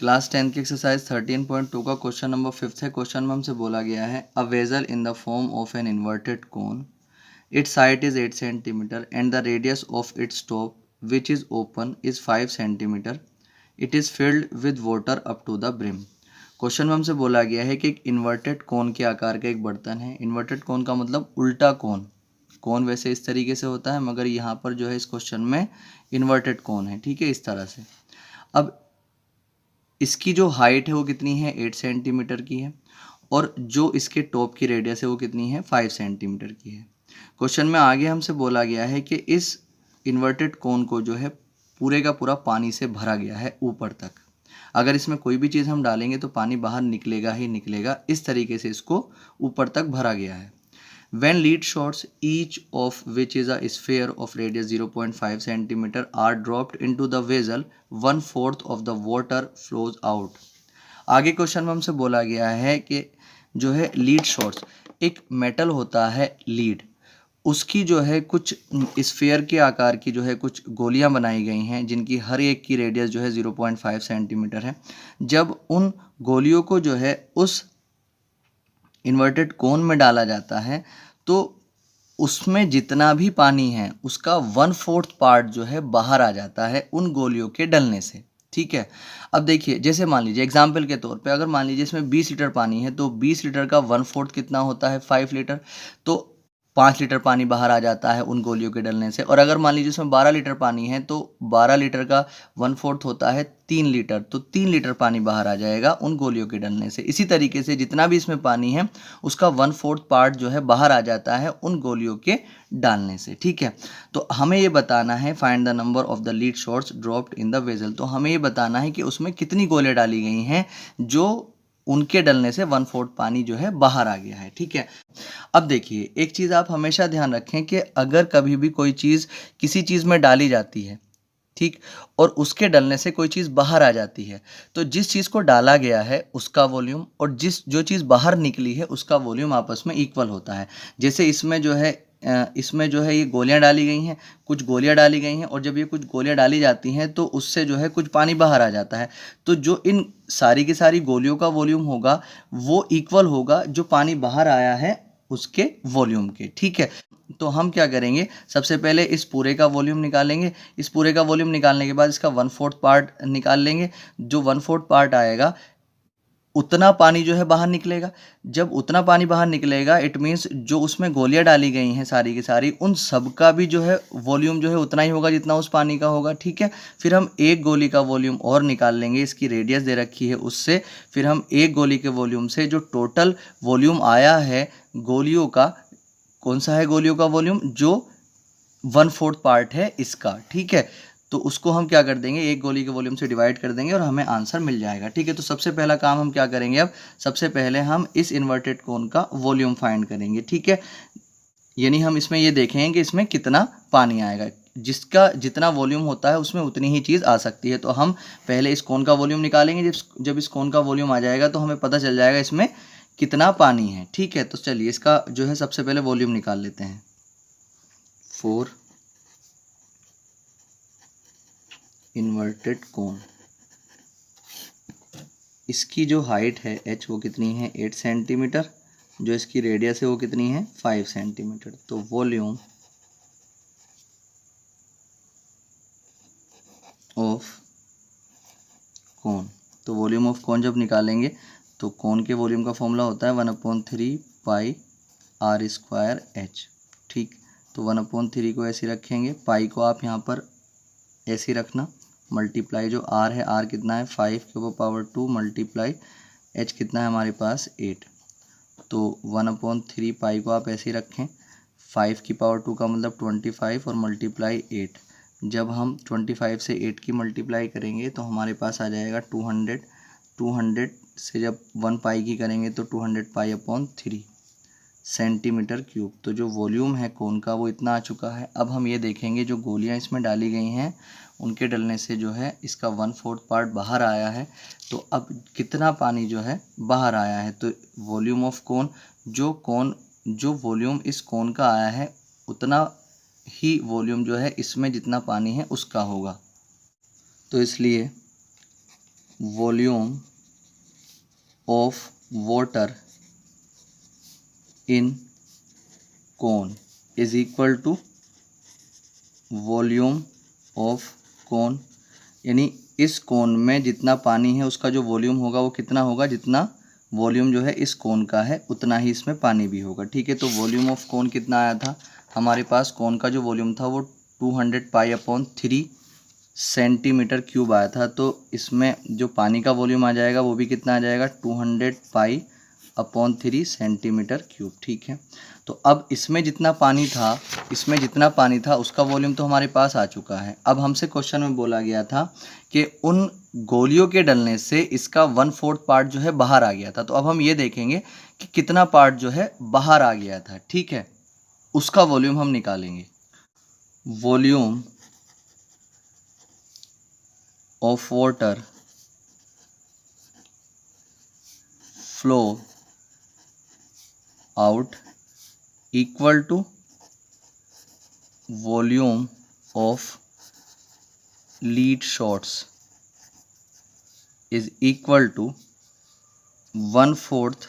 Class 10 की exercise 13.2 का question number 5 है। क्वेश्चन में हमसे बोला गया है a vessel in the form of an inverted cone, its height is 8 centimetre and the radius of its top which is open is 5 centimetre, it is filled with water up to the brim. Question में हमसे बोला गया है कि एक inverted कोन के आकार का एक बर्तन है। इन्वर्टेड कोन का मतलब उल्टा कोन। कोन वैसे इस तरीके से होता है, मगर यहाँ पर जो है इस क्वेश्चन में इन्वर्टेड कोन है, ठीक है, इस तरह से। अब इसकी जो हाइट है वो कितनी है, 8 सेंटीमीटर की है, और जो इसके टॉप की रेडियस है वो कितनी है, 5 सेंटीमीटर की है। क्वेश्चन में आगे हमसे बोला गया है कि इस इन्वर्टेड कोन को जो है पूरे का पूरा पानी से भरा गया है ऊपर तक। अगर इसमें कोई भी चीज़ हम डालेंगे तो पानी बाहर निकलेगा ही निकलेगा। इस तरीके से इसको ऊपर तक भरा गया है। When lead shots, each of which is a sphere of radius 0.5 centimeter, are dropped into the vessel, 1/4 of the water flows out. आगे क्वेश्चन में हमसे बोला गया है कि जो है लीड शॉट्स, एक मेटल होता है लीड, उसकी जो है कुछ स्फीयर के आकार की जो है कुछ गोलियां बनाई गई हैं जिनकी हर एक की रेडियस जो है 0.5 सेंटीमीटर है। जब उन गोलियों को जो है उस इन्वर्टेड कोन में डाला जाता है तो उसमें जितना भी पानी है उसका 1/4 पार्ट जो है बाहर आ जाता है उन गोलियों के डलने से, ठीक है। अब देखिए, जैसे मान लीजिए एग्जाम्पल के तौर पे, अगर मान लीजिए इसमें 20 लीटर पानी है तो 20 लीटर का 1/4 कितना होता है, 5 लीटर। तो 5 लीटर पानी बाहर आ जाता है उन गोलियों के डलने से। और अगर मान लीजिए इसमें 12 लीटर पानी है तो 12 लीटर का 1/4 होता है 3 लीटर, तो 3 लीटर पानी बाहर आ जाएगा उन गोलियों के डलने से। इसी तरीके से जितना भी इसमें पानी है उसका 1/4 पार्ट जो है बाहर आ जाता है उन गोलियों के डालने से, ठीक है। तो हमें ये बताना है find the number of the lead shots dropped in the vessel. तो हमें ये बताना है कि उसमें कितनी गोलियां डाली गई हैं जो उनके डलने से 1/4 पानी जो है बाहर आ गया है, ठीक है। अब देखिए, एक चीज़ आप हमेशा ध्यान रखें कि अगर कभी भी कोई चीज़ किसी चीज़ में डाली जाती है, ठीक, और उसके डलने से कोई चीज़ बाहर आ जाती है, तो जिस चीज़ को डाला गया है उसका वॉल्यूम और जो चीज़ बाहर निकली है उसका वॉल्यूम आपस में इक्वल होता है। जैसे इसमें जो है ये गोलियां डाली गई हैं, कुछ गोलियां डाली गई हैं, और जब ये कुछ गोलियां डाली जाती हैं तो उससे जो है कुछ पानी बाहर आ जाता है। तो जो इन सारी की सारी गोलियों का वॉल्यूम होगा वो इक्वल होगा जो पानी बाहर आया है उसके वॉल्यूम के, ठीक है। तो हम क्या करेंगे, सबसे पहले इस पूरे का वॉल्यूम निकालेंगे। इस पूरे का वॉल्यूम निकालने के बाद इसका 1/4 पार्ट निकाल लेंगे। जो 1/4 पार्ट आएगा उतना पानी जो है बाहर निकलेगा। जब उतना पानी बाहर निकलेगा इट मीन्स जो उसमें गोलियां डाली गई हैं सारी की सारी, उन सब का भी जो है वॉल्यूम जो है उतना ही होगा जितना उस पानी का होगा, ठीक है। फिर हम एक गोली का वॉल्यूम और निकाल लेंगे, इसकी रेडियस दे रखी है उससे। फिर हम एक गोली के वॉल्यूम से जो टोटल वॉल्यूम आया है गोलियों का, कौन सा है गोलियों का वॉल्यूम, जो 1/4 पार्ट है इसका, ठीक है। तो उसको हम क्या कर देंगे, एक गोली के वॉल्यूम से डिवाइड कर देंगे और हमें आंसर मिल जाएगा, ठीक है। तो सबसे पहला काम हम क्या करेंगे, अब सबसे पहले हम इस इन्वर्टेड कोन का वॉल्यूम फाइंड करेंगे, ठीक है। यानी हम इसमें ये देखेंगे कि इसमें कितना पानी आएगा। जिसका जितना वॉल्यूम होता है उसमें उतनी ही चीज़ आ सकती है। तो हम पहले इस कोन का वॉल्यूम निकालेंगे। जब इस कोन का वॉल्यूम आ जाएगा तो हमें पता चल जाएगा इसमें कितना पानी है, ठीक है। तो चलिए इसका जो है सबसे पहले वॉल्यूम निकाल लेते हैं। 4 इन्वर्टेड कोन, इसकी जो हाइट है h वो कितनी है, 8 सेंटीमीटर। जो इसकी रेडियस है वो कितनी है, 5 सेंटीमीटर। तो वॉल्यूम ऑफ कोन, तो वॉल्यूम ऑफ कोन जब निकालेंगे तो कोन के वॉल्यूम का फॉर्मूला होता है 1/3 पाई r² h, ठीक। तो 1/3 को ऐसे रखेंगे, पाई को आप यहाँ पर ऐसे रखना, मल्टीप्लाई जो r है, r कितना है 5 के ऊपर पावर 2 मल्टीप्लाई h कितना है हमारे पास 8। तो 1/3 पाई को आप ऐसे रखें, 5 की पावर 2 का मतलब 25 और मल्टीप्लाई 8। जब हम 25 से 8 की मल्टीप्लाई करेंगे तो हमारे पास आ जाएगा 200। 200 से जब 1 पाई की करेंगे तो 200 पाई/3 सेंटीमीटर क्यूब। तो जो वॉल्यूम है कोन का वो इतना आ चुका है। अब हम ये देखेंगे जो गोलियां इसमें डाली गई हैं उनके डलने से जो है इसका 1/4 पार्ट बाहर आया है। तो अब कितना पानी जो है बाहर आया है, तो वॉल्यूम ऑफ कोन, जो वॉल्यूम इस कोन का आया है उतना ही वॉल्यूम जो है इसमें जितना पानी है उसका होगा। तो इसलिए volume of water in cone is equal to volume of cone, यानी इस कोन में जितना पानी है उसका जो वॉल्यूम होगा वो कितना होगा, जितना वॉल्यूम जो है इस कोन का है उतना ही इसमें पानी भी होगा। ठीक है, तो वॉल्यूम ऑफ कोन कितना आया था हमारे पास, कोन का जो वॉल्यूम था वो 200 पाई/3 सेंटीमीटर क्यूब आया था। तो इसमें जो पानी का वॉल्यूम आ जाएगा वो भी कितना आ जाएगा, 200 पाई/3 सेंटीमीटर क्यूब। ठीक है, तो अब इसमें जितना पानी था उसका वॉल्यूम तो हमारे पास आ चुका है। अब हमसे क्वेश्चन में बोला गया था कि उन गोलियों के डलने से इसका 1/4 पार्ट जो है बाहर आ गया था। तो अब हम ये देखेंगे कि कितना पार्ट जो है बाहर आ गया था। ठीक है, उसका वॉल्यूम हम निकालेंगे। Volume of water flow out equal to volume of lead shots is equal to 1/4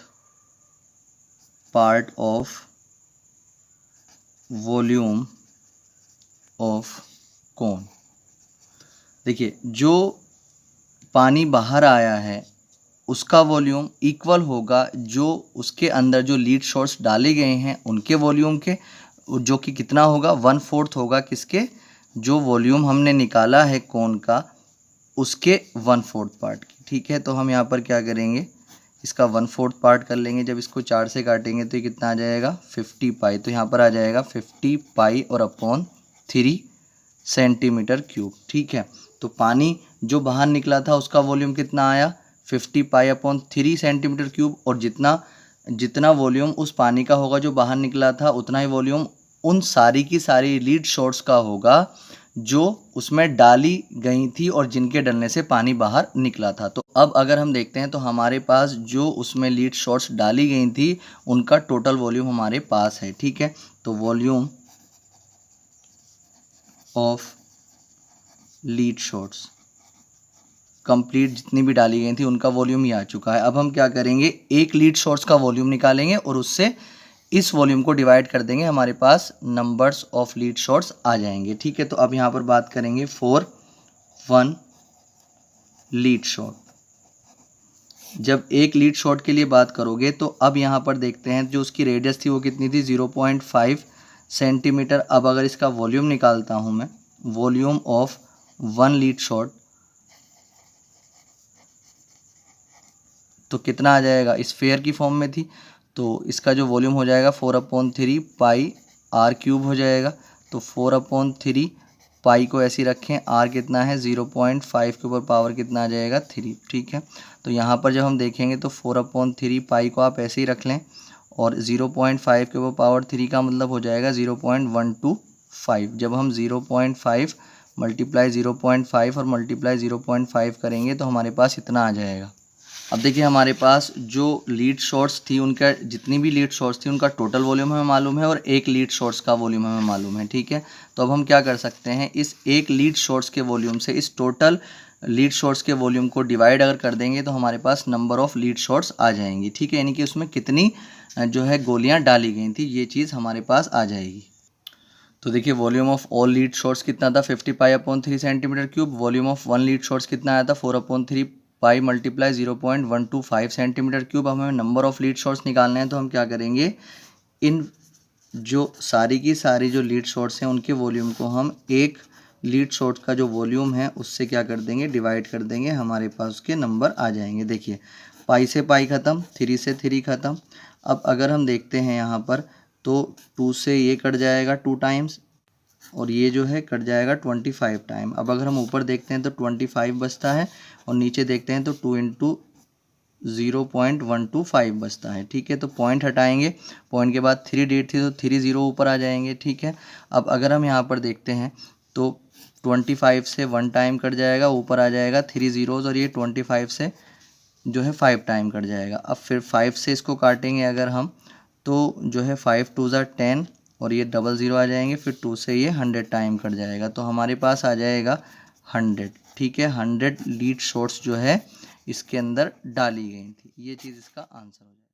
part of volume of cone. देखिए, जो पानी बाहर आया है उसका वॉल्यूम इक्वल होगा जो उसके अंदर जो लीड शॉट्स डाले गए हैं उनके वॉल्यूम के, जो कि कितना होगा, 1/4 होगा किसके, जो वॉल्यूम हमने निकाला है कोन का उसके 1/4 पार्ट की। ठीक है, तो हम यहाँ पर क्या करेंगे, इसका 1/4 पार्ट कर लेंगे। जब इसको 4 से काटेंगे तो ये कितना आ जाएगा, 50 पाई। तो यहाँ पर आ जाएगा 50 पाई और अपॉन 3 सेंटीमीटर क्यूब। ठीक है, तो पानी जो बाहर निकला था उसका वॉल्यूम कितना आया, 50 पाई/3 सेंटीमीटर क्यूब, और जितना वॉल्यूम उस पानी का होगा जो बाहर निकला था उतना ही वॉल्यूम उन सारी की सारी लीड शॉट्स का होगा जो उसमें डाली गई थी और जिनके डलने से पानी बाहर निकला था। तो अब अगर हम देखते हैं तो हमारे पास जो उसमें लीड शॉट्स डाली गई थी उनका टोटल वॉल्यूम हमारे पास है। ठीक है, तो volume of lead shots complete जितनी भी डाली गई थी उनका वॉल्यूम ही आ चुका है। अब हम क्या करेंगे, एक लीड शॉट्स का वॉल्यूम निकालेंगे और उससे इस वॉल्यूम को डिवाइड कर देंगे, हमारे पास नंबर्स ऑफ लीड शॉट्स आ जाएंगे। ठीक है, तो अब यहाँ पर बात करेंगे फॉर 1 लीड शॉट। जब एक लीड शॉट के लिए बात करोगे तो अब यहाँ पर देखते हैं जो उसकी रेडियस थी वो कितनी थी, 0.5 सेंटीमीटर। अब अगर इसका वॉल्यूम निकालता हूँ मैं, वॉल्यूम ऑफ 1 लीड शॉट, तो कितना आ जाएगा, स्फीयर की फॉर्म में थी तो इसका जो वॉल्यूम हो जाएगा 4/3 पाई आर क्यूब हो जाएगा। तो 4/3 पाई को ऐसे रखें, आर कितना है 0.5 के ऊपर पावर कितना आ जाएगा 3। ठीक है, तो यहाँ पर जब हम देखेंगे तो 4/3 पाई को आप ऐसे ही रख लें और 0.5 के ऊपर पावर 3 का मतलब हो जाएगा 0.125। जब हम 0.5 मल्टीप्लाई 0.5 और मल्टीप्लाई 0.5 करेंगे तो हमारे पास इतना आ जाएगा। अब देखिए, हमारे पास जो लीड शॉट्स थी उनका, जितनी भी लीड शॉट्स थी उनका टोटल वॉल्यूम हमें मालूम है और एक लीड शॉट्स का वॉल्यूम हमें मालूम है। ठीक है, तो अब हम क्या कर सकते हैं, इस एक लीड शॉट्स के वॉल्यूम से इस टोटल लीड शॉट्स के वॉल्यूम को डिवाइड अगर कर देंगे तो हमारे पास नंबर ऑफ लीड शॉट्स आ जाएंगी। ठीक है, यानी कि उसमें कितनी जो है गोलियाँ डाली गई थी ये चीज़ हमारे पास आ जाएगी। तो देखिए, volume of all lead shots कितना था, 50 पाई/3 centimetre cube. Volume of 1 lead shots कितना आया था, 4/3 पाई मल्टीप्लाई 0.125 सेंटीमीटर क्यूब। हमें नंबर ऑफ लीड शॉट्स निकालने हैं तो हम क्या करेंगे, इन जो सारी की सारी जो लीड शॉट्स हैं उनके वॉल्यूम को हम एक लीड शॉट का जो वॉल्यूम है उससे क्या कर देंगे, डिवाइड कर देंगे, हमारे पास उसके नंबर आ जाएंगे। देखिए, पाई से पाई ख़त्म, 3 से 3 ख़त्म। अब अगर हम देखते हैं यहाँ पर तो 2 से ये कट जाएगा 2 टाइम्स और ये जो है कट जाएगा 25 टाइम। अब अगर हम ऊपर देखते हैं तो 25 बचता है और नीचे देखते हैं तो 2 × 0.125 बचता है। ठीक है, तो पॉइंट हटाएंगे, पॉइंट के बाद 3 डेट थी तो 3 0 ऊपर आ जाएंगे। ठीक है, अब अगर हम यहाँ पर देखते हैं तो 25 से 1 टाइम कट जाएगा, ऊपर आ जाएगा 3 zeros और ये 25 से जो है 5 टाइम कट जाएगा। अब फिर 5 से इसको काटेंगे अगर हम तो जो है 5 2 ज़ा 10 और ये 00 आ जाएंगे, फिर 2 से ये 100 टाइम कट जाएगा। तो हमारे पास आ जाएगा 100। ठीक है, 100 लीड शॉट्स जो है इसके अंदर डाली गई थी। ये चीज़ इसका आंसर हो जाएगा।